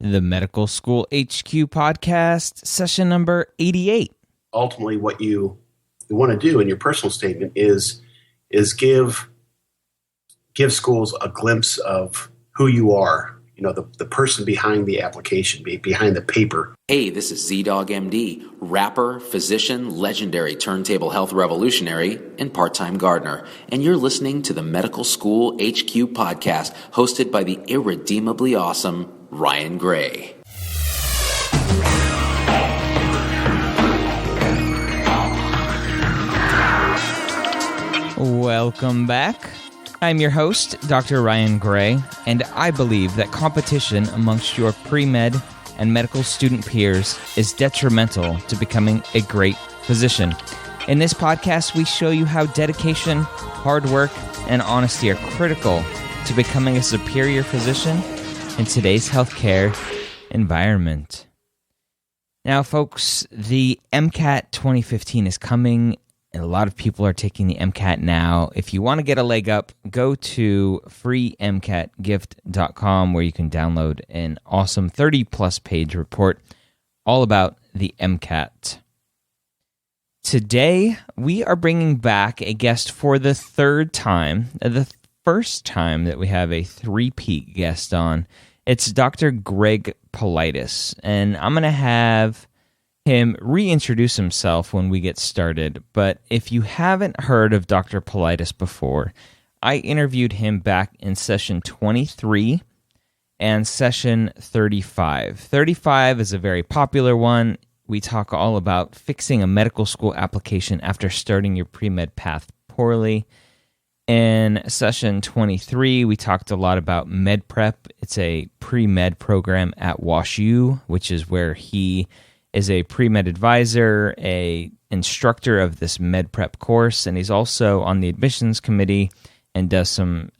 The Medical School HQ podcast, session number 88. Ultimately, what you want to do in your personal statement is give schools a glimpse of who you are, the person behind the application, behind the paper. Hey, this is Z-Dog MD, rapper, physician, legendary turntable health revolutionary, and part-time gardener. And you're listening to the Medical School HQ podcast, hosted by the irredeemably awesome Ryan Gray. Welcome back. I'm your host, Dr. Ryan Gray, and I believe that competition amongst your pre-med and medical student peers is detrimental to becoming a great physician. In this podcast, we show you how dedication, hard work, and honesty are critical to becoming a superior physician in today's healthcare environment. Now, folks, the MCAT 2015 is coming. A lot of people are taking the MCAT now. If you want to get a leg up, go to freemcatgift.com where you can download an awesome 30-plus page report all about the MCAT. Today, we are bringing back a guest for the third time, the first time that we have a three-peat guest on. It's Dr. Greg Politis, and I'm going to have him reintroduce himself when we get started. But if you haven't heard of Dr. Politis before, I interviewed him back in session 23 and session 35. 35 is a very popular one. We talk all about fixing a medical school application after starting your pre-med path poorly. In session 23, we talked a lot about med prep. It's a pre-med program at WashU, which is where he is a pre-med advisor, a instructor of this med prep course, and he's also on the admissions committee and does some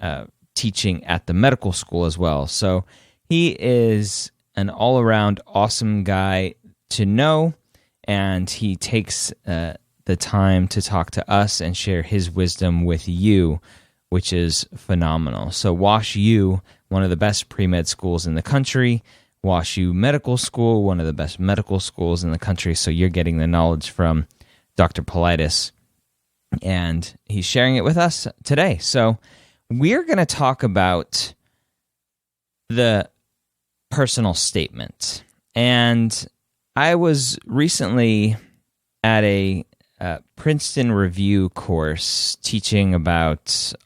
teaching at the medical school as well. So he is an all-around awesome guy to know, and he takes the time to talk to us and share his wisdom with you, which is phenomenal. So WashU, one of the best pre-med schools in the country. WashU Medical School, one of the best medical schools in the country. So you're getting the knowledge from Dr. Politis, and he's sharing it with us today. So we're going to talk about the personal statement. And I was recently at a Princeton review course teaching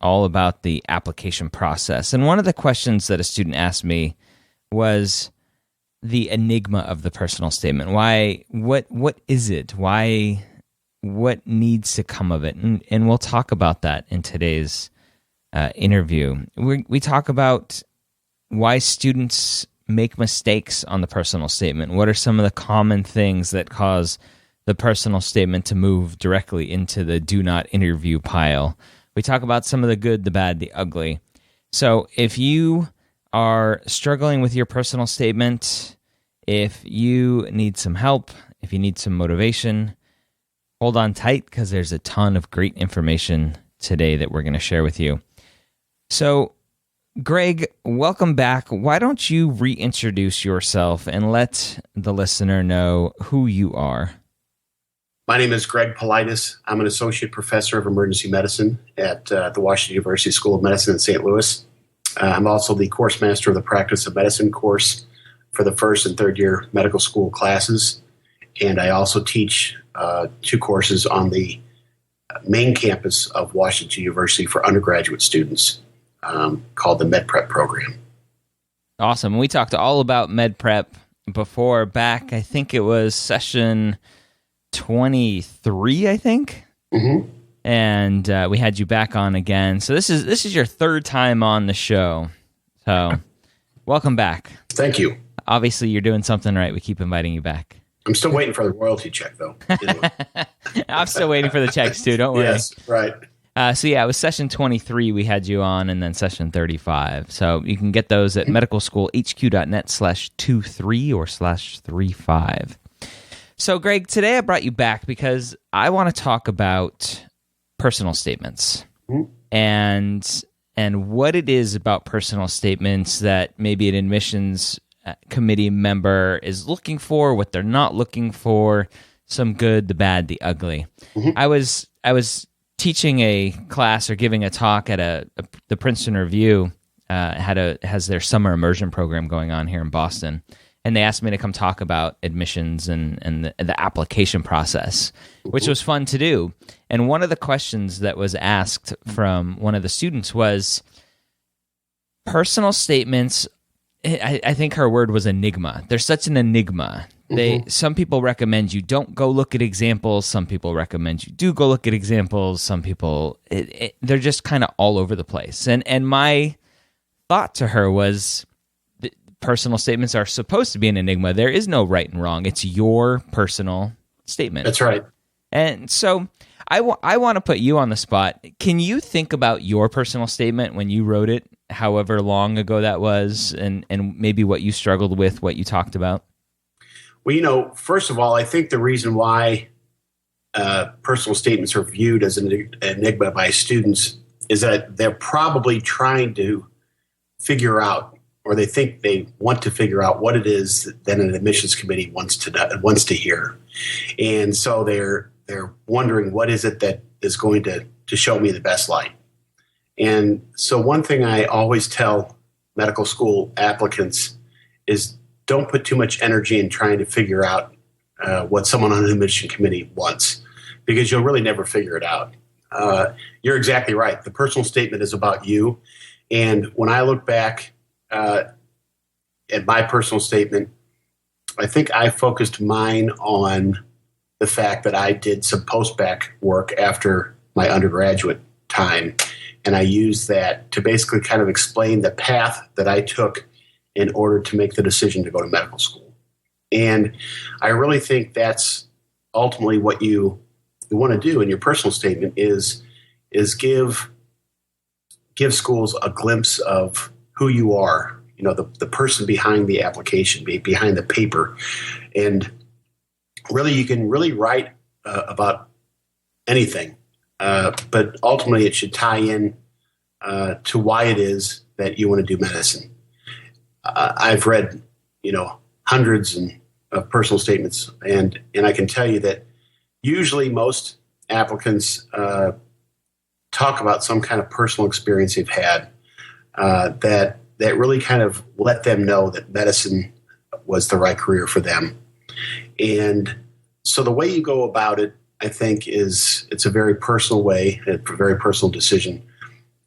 all about the application process. And one of the questions that a student asked me was the enigma of the personal statement. Why? What is it? Why? What needs to come of it? And we'll talk about that in today's interview. We talk about why students make mistakes on the personal statement. What are some of the common things that cause the personal statement to move directly into the do not interview pile? We talk about some of the good, the bad, the ugly. So if you are struggling with your personal statement, if you need some help, if you need some motivation, hold on tight because there's a ton of great information today that we're going to share with you. So, Greg, welcome back. Why don't you reintroduce yourself and let the listener know who you are? My name is Greg Politis. I'm an associate professor of emergency medicine at the Washington University School of Medicine in St. Louis. I'm also the course master of the Practice of Medicine course for the first and third year medical school classes. And I also teach 2 courses on the main campus of Washington University for undergraduate students called the Med Prep program. Awesome. We talked all about Med Prep before, back, I think it was session 23, I think. Mm-hmm. And we had you back on again. So this is your third time on the show. So welcome back. Thank you. Obviously, you're doing something right. We keep inviting you back. I'm still waiting for the royalty check, though. Anyway. I'm still waiting for the checks, too. Don't worry. Yes, right. So yeah, it was session 23 we had you on, and then session 35. So you can get those at medicalschoolhq.net/23 or /35. So Greg, today I brought you back because I want to talk about personal statements and what it is about personal statements that maybe an admissions committee member is looking for, what they're not looking for, some good, the bad, the ugly. Mm-hmm. I was teaching a class or giving a talk at the Princeton Review. Has their summer immersion program going on here in Boston, and they asked me to come talk about admissions and the application process, which was fun to do. And one of the questions that was asked from one of the students was personal statements. I think her word was enigma. They're such an enigma. Some people recommend you don't go look at examples. Some people recommend you do go look at examples. Some people, they're just kind of all over the place. And my thought to her was, personal statements are supposed to be an enigma. There is no right and wrong. It's your personal statement. That's right. And so I want to put you on the spot. Can you think about your personal statement when you wrote it, however long ago that was, and maybe what you struggled with, what you talked about? Well, first of all, I think the reason why personal statements are viewed as an enigma by students is that they're probably trying to figure out, or they think they want to figure out what it is that an admissions committee wants to hear. And so they're wondering, what is it that is going to show me the best light? And so one thing I always tell medical school applicants is, don't put too much energy in trying to figure out what someone on an admission committee wants, because you'll really never figure it out. You're exactly right. The personal statement is about you. And when I look back at my personal statement, I think I focused mine on the fact that I did some post-bac work after my undergraduate time. And I used that to basically kind of explain the path that I took in order to make the decision to go to medical school. And I really think that's ultimately what you want to do in your personal statement is give schools a glimpse of who you are, the person behind the application, behind the paper. And really, you can really write about anything, but ultimately it should tie in to why it is that you want to do medicine. I've read, hundreds of personal statements, and I can tell you that usually most applicants talk about some kind of personal experience they've had that really kind of let them know that medicine was the right career for them. And so the way you go about it, I think, it's a very personal way, a very personal decision,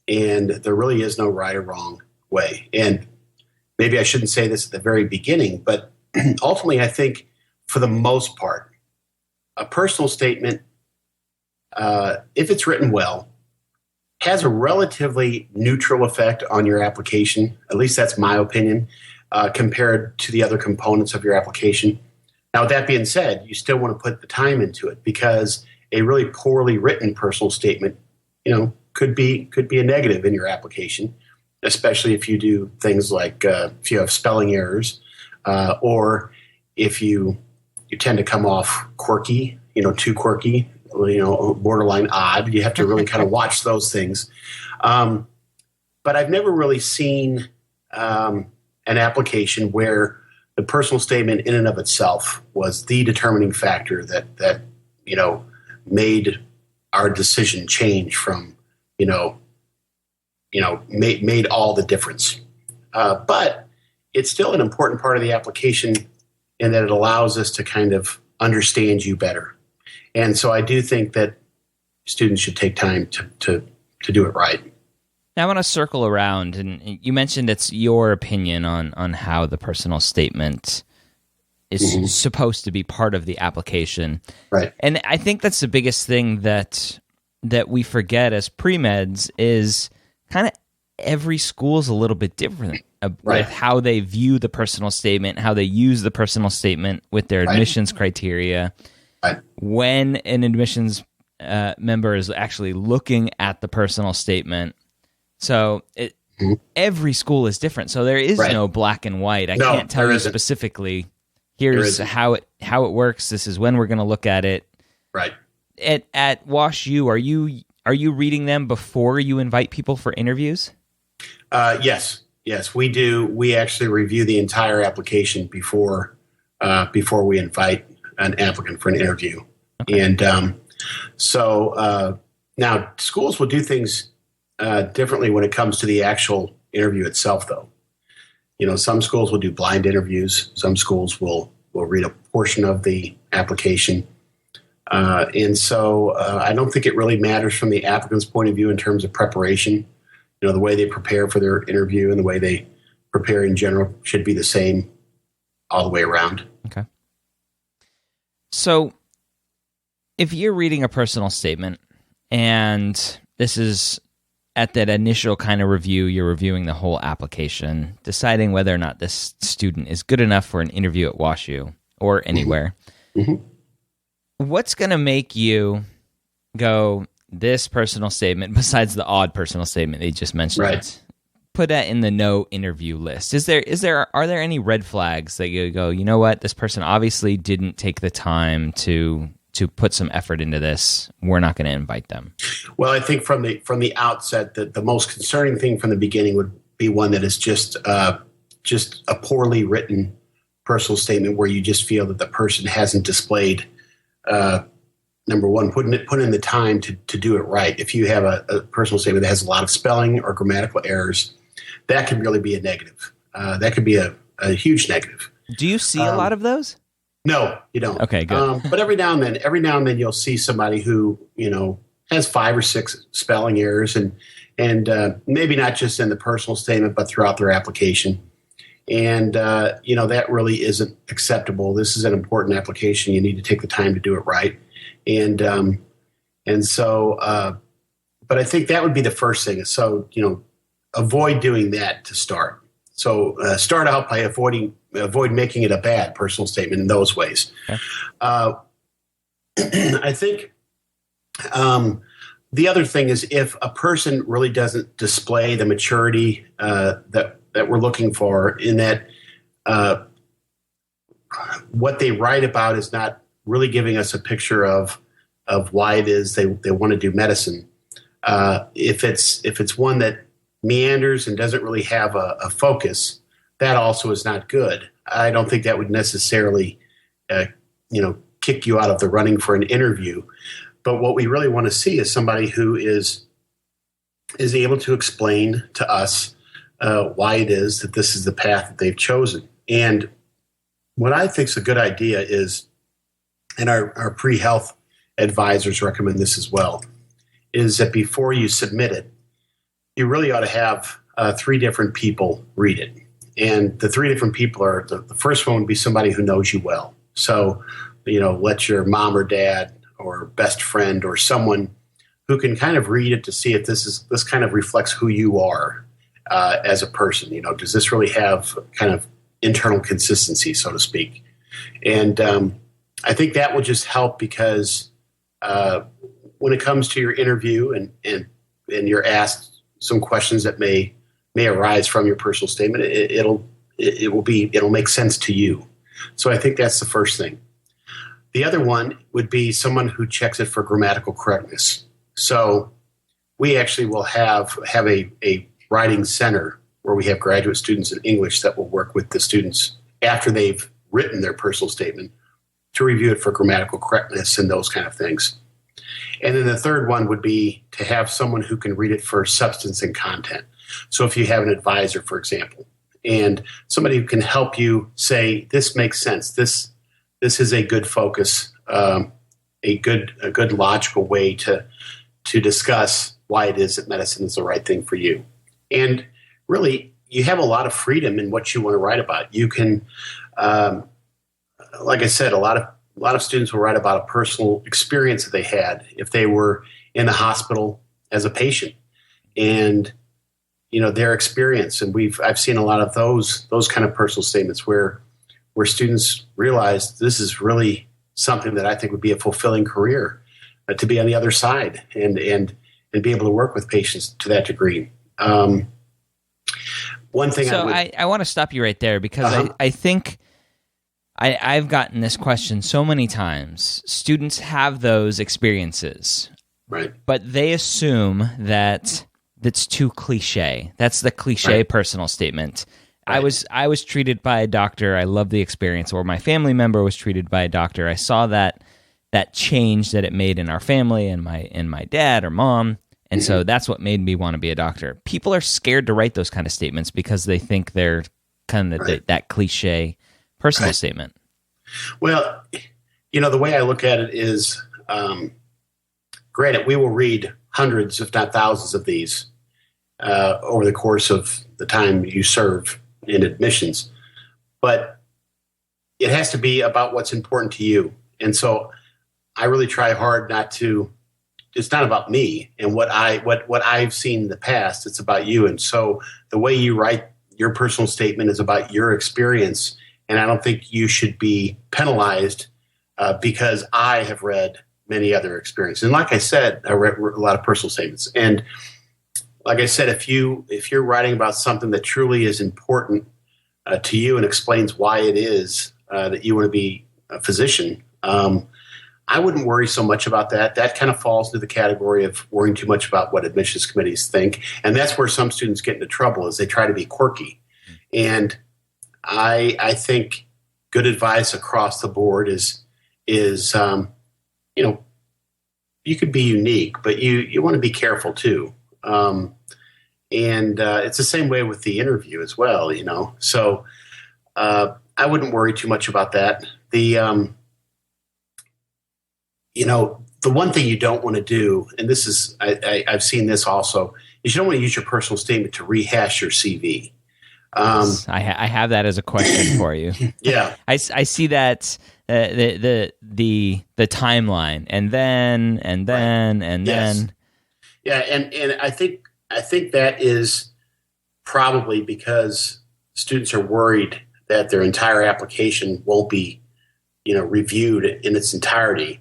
and there really is no right or wrong way. And maybe I shouldn't say this at the very beginning, but ultimately I think for the most part, a personal statement, if it's written well, has a relatively neutral effect on your application. At least that's my opinion, compared to the other components of your application. Now, with that being said, you still want to put the time into it, because a really poorly written personal statement, could be a negative in your application, especially if you do things like if you have spelling errors, or if you tend to come off quirky, too quirky, borderline odd. You have to really kind of watch those things. But I've never really seen an application where the personal statement in and of itself was the determining factor that made our decision change from, made all the difference. But it's still an important part of the application in that it allows us to kind of understand you better. And so I do think that students should take time to do it right. Now I want to circle around, and you mentioned it's your opinion on how the personal statement is supposed to be part of the application. Right. And I think that's the biggest thing that we forget as pre-meds is kind of every school is a little bit different with how they view the personal statement, how they use the personal statement with their admissions criteria. Right. When an admissions member is actually looking at the personal statement. So every school is different. So there is no black and white. I can't tell you specifically, here's how it works. This is when we're going to look at it. Right. At Wash U, are you reading them before you invite people for interviews? Yes. Yes, we do. We actually review the entire application before we invite an applicant for an interview. Okay. And now schools will do things differently when it comes to the actual interview itself, though. Some schools will do blind interviews. Some schools will read a portion of the application. And so I don't think it really matters from the applicant's point of view in terms of preparation. The way they prepare for their interview and the way they prepare in general should be the same all the way around. Okay. So if you're reading a personal statement and this is at that initial kind of review, you're reviewing the whole application, deciding whether or not this student is good enough for an interview at WashU or anywhere. Mm-hmm. What's going to make you go, this personal statement, besides the odd personal statement they just mentioned, right, put that in the no interview list? Are there any red flags that you go, you know what, this person obviously didn't take the time to put some effort into this, we're not going to invite them? Well, I think from the outset, the most concerning thing from the beginning would be one that is just a poorly written personal statement where you just feel that the person hasn't displayed number one, put in the time to do it right. If you have a personal statement that has a lot of spelling or grammatical errors, that could really be a negative. That could be a huge negative. Do you see a lot of those? No, you don't. Okay, good. But every now and then you'll see somebody who, has 5 or 6 spelling errors and maybe not just in the personal statement, but throughout their application. And, that really isn't acceptable. This is an important application. You need to take the time to do it right. But I think that would be the first thing. So, avoid doing that to start. So start out by avoid making it a bad personal statement in those ways. Okay. I think the other thing is if a person really doesn't display the maturity that we're looking for, in that what they write about is not really giving us a picture of why it is they want to do medicine. If it's one that meanders and doesn't really have a focus, that also is not good. I don't think that would necessarily, kick you out of the running for an interview. But what we really want to see is somebody who is able to explain to us why it is that this is the path that they've chosen. And what I think is a good idea is, and our pre-health advisors recommend this as well, is that before you submit it, you really ought to have 3 different people read it. And the 3 different people are, the first one would be somebody who knows you well. So, let your mom or dad or best friend or someone who can kind of read it to see if this kind of reflects who you are as a person. Does this really have kind of internal consistency, so to speak? And I think that will just help because when it comes to your interview and you're asked some questions that may arise from your personal statement, it'll make sense to you. So I think that's the first thing. The other one would be someone who checks it for grammatical correctness. So we actually will have a writing center where we have graduate students in English that will work with the students after they've written their personal statement to review it for grammatical correctness and those kind of things. And then the third one would be to have someone who can read it for substance and content. So if you have an advisor, for example, and somebody who can help you say, this makes sense, this is a good focus, a good logical way to discuss why it is that medicine is the right thing for you. And really, you have a lot of freedom in what you want to write about. You can, like I said, a lot of students will write about a personal experience that they had if they were in the hospital as a patient, and their experience. And I've seen a lot of those kind of personal statements where students realize this is really something that I think would be a fulfilling career, to be on the other side and be able to work with patients to that degree. One thing. So I want to stop you right there because I think I've gotten this question so many times. Students have those experiences, right? But they assume that that's too cliche. That's the cliche personal statement. Right. I was treated by a doctor. I love the experience. Or my family member was treated by a doctor. I saw that change that it made in our family and my dad or mom. And so that's what made me want to be a doctor. People are scared to write those kind of statements because they think they're kind of that cliche personal statement. Well, the way I look at it is, granted, we will read hundreds, if not thousands of these over the course of the time you serve in admissions. But it has to be about what's important to you. And so I really try hard not to. It's not about me and what I've seen in the past. It's about you. And so the way you write your personal statement is about your experience. And I don't think you should be penalized because I have read many other experiences. And like I said, I read a lot of personal statements. And like I said, if you're writing about something that truly is important to you and explains why it is that you want to be a physician, I wouldn't worry so much about that. That kind of falls into the category of worrying too much about what admissions committees think. And that's where some students get into trouble, is they try to be quirky. And I think good advice across the board is you could be unique, but you want to be careful too. And it's the same way with the interview as well, So I wouldn't worry too much about that. The one thing you don't want to do, and this is, I've seen this also, is you don't want to use your personal statement to rehash your CV. Yes, I have that as a question for you. Yeah, I see that the timeline, and then. Yeah, and I think that is probably because students are worried that their entire application won't be, reviewed in its entirety.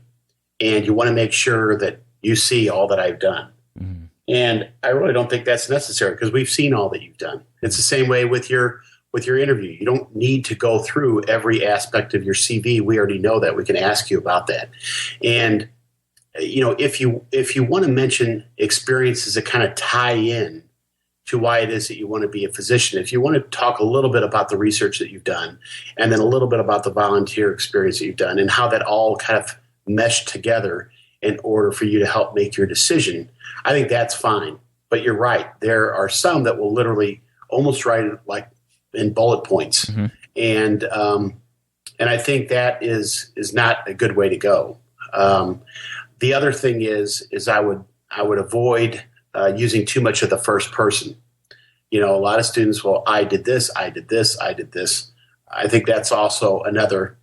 And you want to make sure that you see all that I've done. Mm-hmm. And I really don't think that's necessary because we've seen all that you've done. It's the same way with your interview. You don't need to go through every aspect of your CV. We already know that. We can ask you about that. And, if you want to mention experiences that kind of tie in to why it is that you want to be a physician, if you want to talk a little bit about the research that you've done and then a little bit about the volunteer experience that you've done and how that all kind of meshed together in order for you to help make your decision, I think that's fine. But you're right. There are some that will literally almost write it like in bullet points. Mm-hmm. And I think that is not a good way to go. The other thing is I would avoid using too much of the first person. A lot of students will, I did this, I did this, I did this. I think that's also another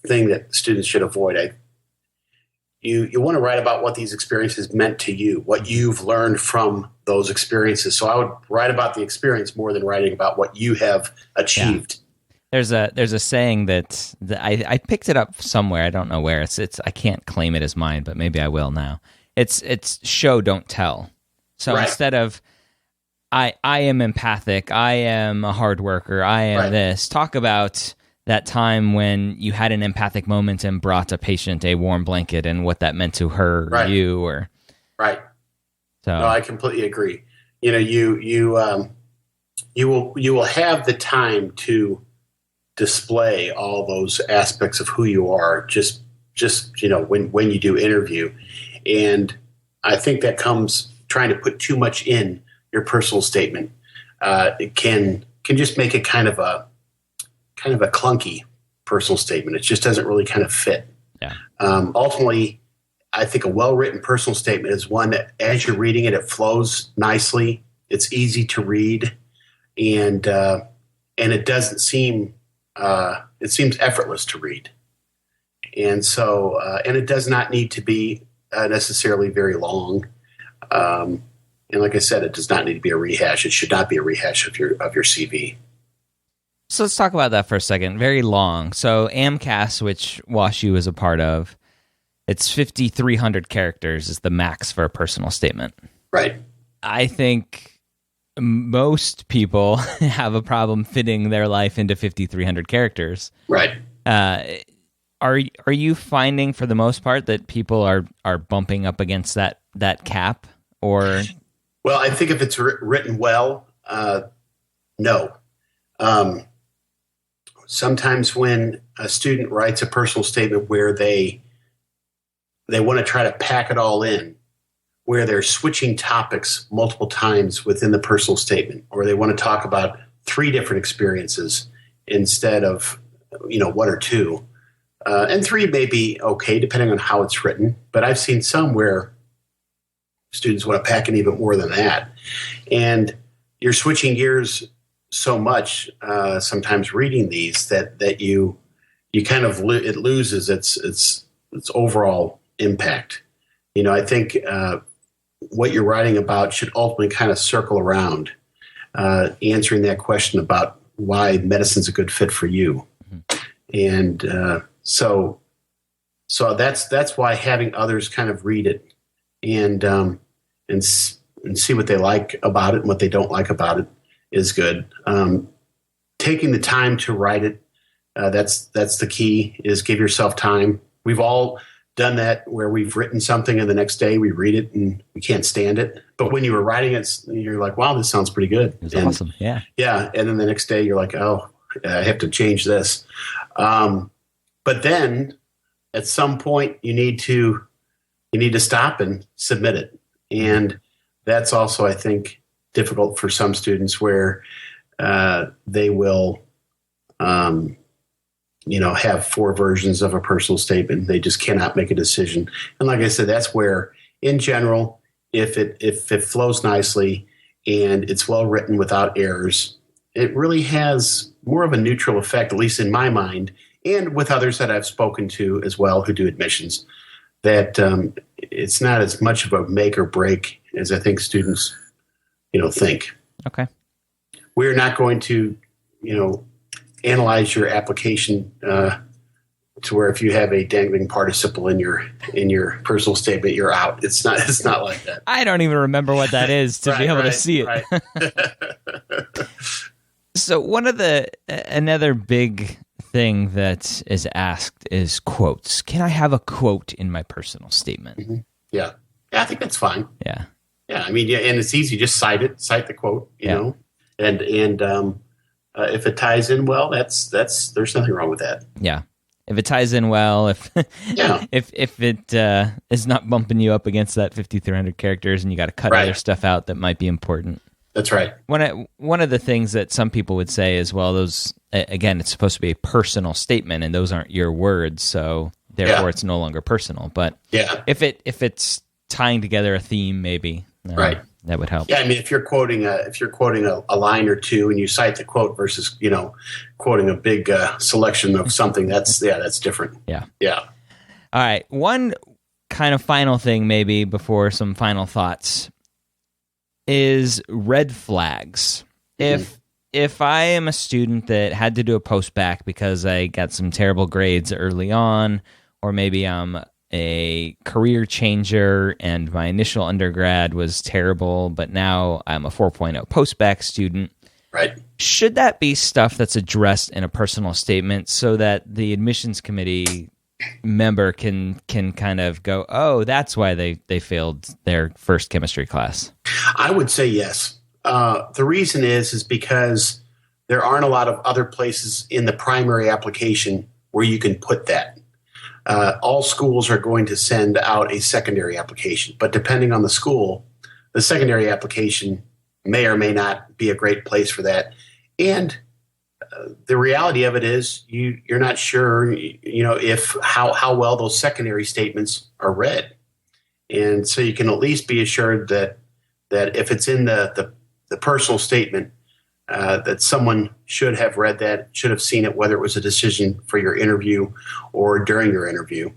thing that students should avoid. You want to write about what these experiences meant to you, what you've learned from those experiences. So I would write about the experience more than writing about what you have achieved. Yeah. There's a saying that I picked it up somewhere. I don't know where. It's I can't claim it as mine, but maybe I will now. It's show, don't tell. So instead of I am empathic, I am a hard worker, I am this, talk about that time when you had an empathic moment and brought a patient a warm blanket and what that meant to her or you or So no, I completely agree. You will have the time to display all those aspects of who you are just when you do interview. And I think that comes trying to put too much in your personal statement. It can just make it kind of a clunky personal statement. It just doesn't really kind of fit. Yeah. Ultimately, I think a well-written personal statement is one that as you're reading it, it flows nicely. It's easy to read, and it doesn't seem it seems effortless to read. And so, and it does not need to be necessarily very long. And like I said, it does not need to be a rehash. It should not be a rehash of your CV. So let's talk about that for a second. Very long. So AMCAS, which WashU is a part of, it's 5,300 characters is the max for a personal statement. Right. I think most people have a problem fitting their life into 5,300 characters. Right. Are you finding for the most part that people are bumping up against that cap, or Well, I think if it's written well, no. Sometimes when a student writes a personal statement where they want to try to pack it all in, where they're switching topics multiple times within the personal statement, or they want to talk about 3 different experiences instead of, one or 2. And 3 may be okay, depending on how it's written. But I've seen some where students want to pack in even more than that. And you're switching gears so much, sometimes reading these, that you kind of, it loses its overall impact. I think what you're writing about should ultimately kind of circle around answering that question about why medicine's a good fit for you. And so that's why having others kind of read it and see what they like about it and what they don't like about it is good. Taking the time to write it, that's the key, is give yourself time. We've all done that where we've written something and the next day we read it and we can't stand it. But when you were writing it, you're like, wow, this sounds pretty good. It was awesome. Yeah. Yeah. And then the next day you're like, oh, I have to change this. But then at some point you need to stop and submit it. And that's also, I think, difficult for some students where they will, have 4 versions of a personal statement. They just cannot make a decision. And like I said, that's where, in general, if it flows nicely and it's well written without errors, it really has more of a neutral effect, at least in my mind, and with others that I've spoken to as well who do admissions, that it's not as much of a make or break as I think students, think. Okay. We're not going to, analyze your application to where if you have a dangling participle in your personal statement, you're out. It's not like that. I don't even remember what that is to be able to see it. Right. So another big thing that is asked is quotes. Can I have a quote in my personal statement? Mm-hmm. Yeah, I think that's fine. Yeah. I mean, and it's easy. Just cite the quote, you know, and if it ties in well, that's there's nothing wrong with that. Yeah. If it ties in well, if it is not bumping you up against that 5,300 characters and you got to cut other stuff out that might be important. That's right. One of the things that some people would say is, well, those, again, it's supposed to be a personal statement and those aren't your words, so therefore it's no longer personal. But if it's tying together a theme, maybe that would help. Yeah, I mean, if you're quoting a line or two and you cite the quote versus quoting a big selection of something, that's different. Yeah. All right, one kind of final thing maybe before some final thoughts is red flags. Mm-hmm. If I am a student that had to do a post-bac because I got some terrible grades early on, or maybe I'm a career changer and my initial undergrad was terrible, but now I'm a 4.0 post-bac student. Right. Should that be stuff that's addressed in a personal statement so that the admissions committee member can kind of go, oh, that's why they failed their first chemistry class? I would say yes. The reason is because there aren't a lot of other places in the primary application where you can put that. All schools are going to send out a secondary application, but depending on the school, the secondary application may or may not be a great place for that. And the reality of it is you're not sure, if how well those secondary statements are read. And so you can at least be assured that if it's in the personal statement, that someone should have read that, should have seen it, whether it was a decision for your interview or during your interview.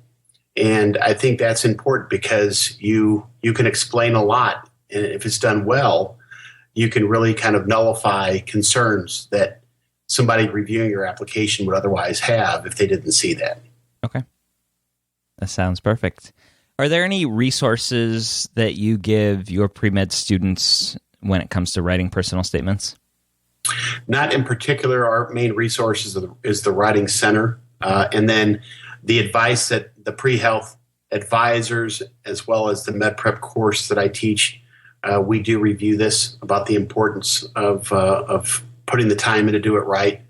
And I think that's important because you can explain a lot. And if it's done well, you can really kind of nullify concerns that somebody reviewing your application would otherwise have if they didn't see that. Okay. That sounds perfect. Are there any resources that you give your pre-med students when it comes to writing personal statements? Not in particular. Our main resource is the Writing Center. And then the advice that the pre-health advisors, as well as the med prep course that I teach, We do review this about the importance of putting the time in to do it right,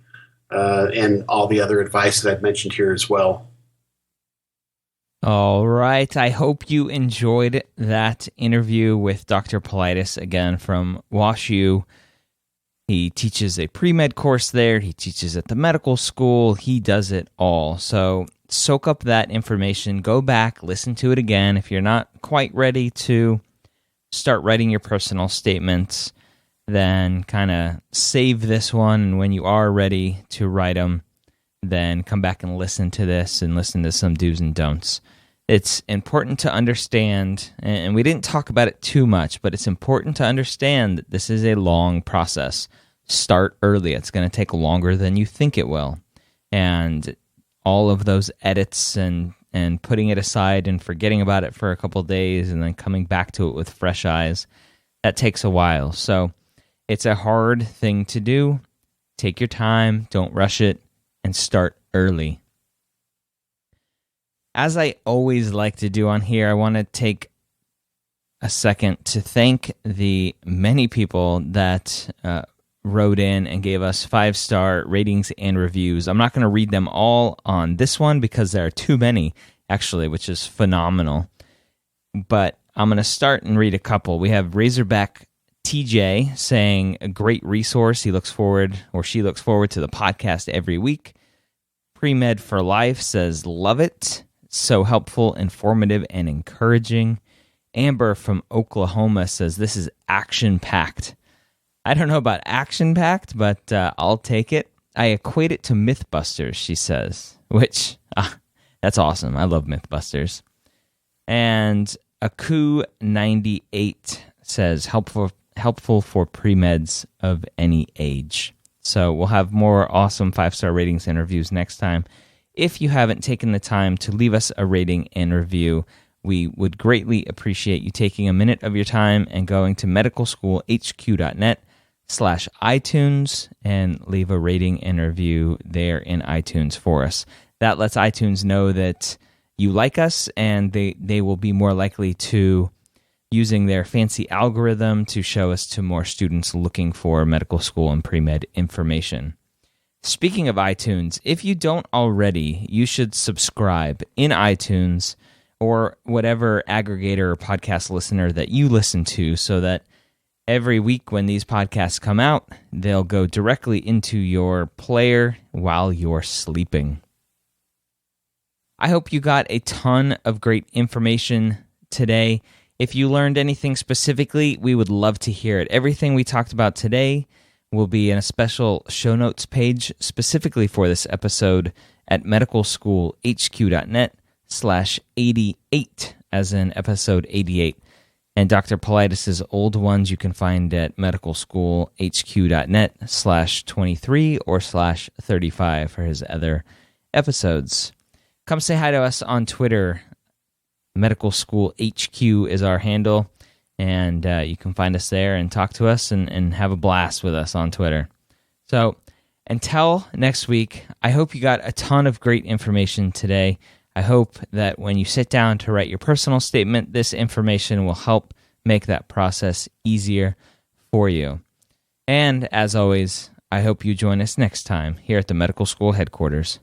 and all the other advice that I've mentioned here as well. All right. I hope you enjoyed that interview with Dr. Politis, again, from WashU. He teaches a pre-med course there. He teaches at the medical school. He does it all. So soak up that information. Go back, listen to it again. If you're not quite ready to start writing your personal statements, then kind of save this one. And when you are ready to write them, then come back and listen to this and listen to some do's and don'ts. It's important to understand, and we didn't talk about it too much, but it's important to understand that this is a long process. Start early. It's going to take longer than you think it will. And all of those edits and putting it aside and forgetting about it for a couple of days and then coming back to it with fresh eyes, that takes a while. So it's a hard thing to do. Take your time, don't rush it, and start early. As I always like to do on here, I want to take a second to thank the many people that wrote in and gave us 5-star ratings and reviews. I'm not going to read them all on this one because there are too many, actually, which is phenomenal. But I'm going to start and read a couple. We have Razorback TJ saying, a great resource. He looks forward, or she looks forward to the podcast every week. Premed for Life says, love it. So helpful, informative, and encouraging. Amber from Oklahoma says, this is action-packed. I don't know about action-packed, but I'll take it. I equate it to Mythbusters, she says, which, that's awesome. I love Mythbusters. And Aku98 says, helpful for pre-meds of any age. So we'll have more awesome 5-star ratings and reviews next time. If you haven't taken the time to leave us a rating and review, we would greatly appreciate you taking a minute of your time and going to medicalschoolhq.net/iTunes and leave a rating and review there in iTunes for us. That lets iTunes know that you like us, and they will be more likely to using their fancy algorithm to show us to more students looking for medical school and pre-med information. Speaking of iTunes, if you don't already, you should subscribe in iTunes or whatever aggregator or podcast listener that you listen to, so that every week when these podcasts come out, they'll go directly into your player while you're sleeping. I hope you got a ton of great information today. If you learned anything specifically, we would love to hear it. Everything we talked about today will be in a special show notes page specifically for this episode at medicalschoolhq.net/88, as in episode 88. And Dr. Politis' old ones you can find at medicalschoolhq.net/23 or /35 for his other episodes. Come say hi to us on Twitter. Medical School HQ is our handle. And you can find us there and talk to us and have a blast with us on Twitter. So until next week, I hope you got a ton of great information today. I hope that when you sit down to write your personal statement, this information will help make that process easier for you. And as always, I hope you join us next time here at the Medical School headquarters.